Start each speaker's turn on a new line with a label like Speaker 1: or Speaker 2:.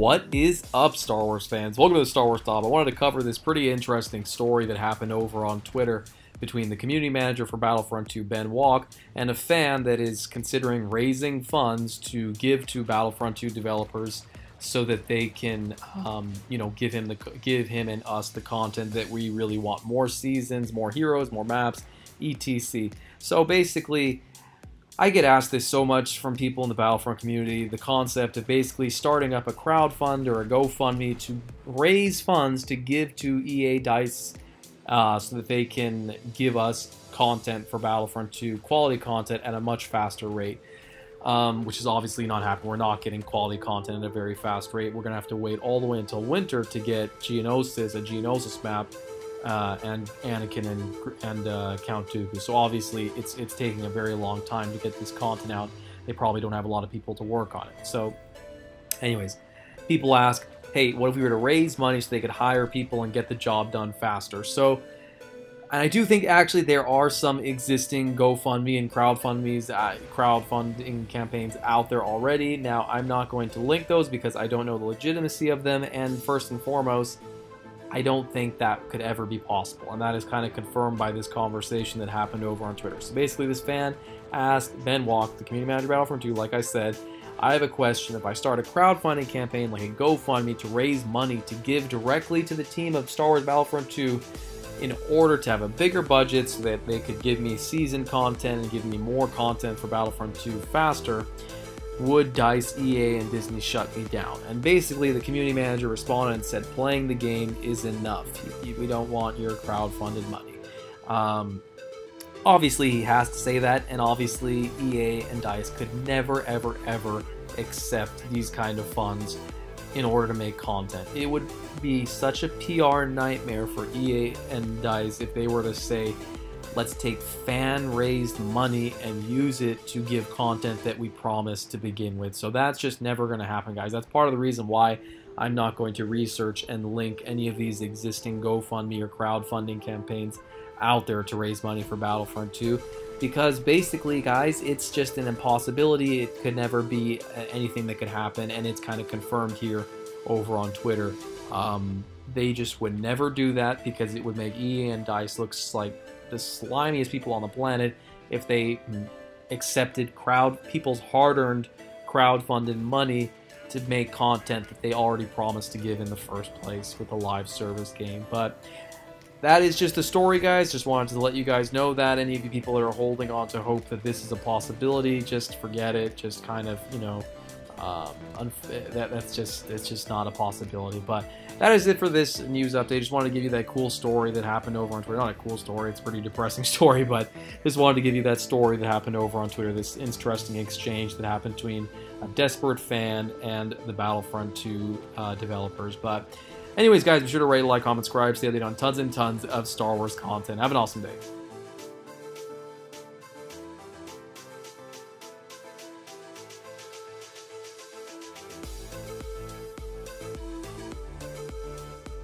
Speaker 1: What is up, Star Wars fans? Welcome to the Star Wars Top. I wanted to cover this pretty interesting story that happened over on Twitter between the community manager for Battlefront 2, Ben Walk, and a fan that is considering raising funds to give to Battlefront 2 developers so that they can, give him and us the content that we really want: more seasons, more heroes, more maps, etc. So basically, I get asked this so much from people in the Battlefront community, the concept of basically starting up a crowdfund or a GoFundMe to raise funds to give to EA DICE so that they can give us content for Battlefront 2, quality content at a much faster rate, which is obviously not happening. We're not getting quality content at a very fast rate. We're going to have to wait all the way until winter to get Geonosis, a Geonosis map, and Anakin and Count Dooku. So obviously it's taking a very long time to get this content out. They probably don't have a lot of people to work on it. So anyways, people ask, hey, what if we were to raise money so they could hire people and get the job done faster? So, and I do think actually there are some existing GoFundMe and crowdfunding campaigns out there already. Now, I'm not going to link those because I don't know the legitimacy of them, and first and foremost, I don't think that could ever be possible, and that is kind of confirmed by this conversation that happened over on Twitter. So basically, this fan asked Ben Walk, the community manager of Battlefront 2, like I said, I have a question. If I start a crowdfunding campaign like a GoFundMe to raise money to give directly to the team of Star Wars Battlefront 2 in order to have a bigger budget so that they could give me season content and give me more content for Battlefront 2 faster, would DICE, EA, and Disney shut me down? And basically, the community manager responded and said, playing the game is enough. We don't want your crowdfunded money. Obviously, he has to say that, and obviously, EA and DICE could never, ever, ever accept these kind of funds in order to make content. It would be such a PR nightmare for EA and DICE if they were to say, let's take fan-raised money and use it to give content that we promised to begin with. So that's just never going to happen, guys. That's part of the reason why I'm not going to research and link any of these existing GoFundMe or crowdfunding campaigns out there to raise money for Battlefront 2. Because basically, guys, it's just an impossibility. It could never be anything that could happen, and it's kind of confirmed here over on Twitter. They just would never do that because it would make EA and DICE look like the slimiest people on the planet if they accepted people's hard-earned crowdfunded money to make content that they already promised to give in the first place with a live service game. But that is just the story, guys. Just wanted to let you guys know that. Any of you people that are holding on to hope that this is a possibility, just forget it. Just kind of, it's just not a possibility. But that is it for this news update. Just wanted to give you that cool story that happened over on Twitter. Not a cool story, it's a pretty depressing story, but just wanted to give you that story that happened over on Twitter, this interesting exchange that happened between a desperate fan and the Battlefront 2 developers. But anyways, guys, be sure to rate, like, comment, subscribe, stay updated on tons and tons of Star Wars content. Have an awesome day.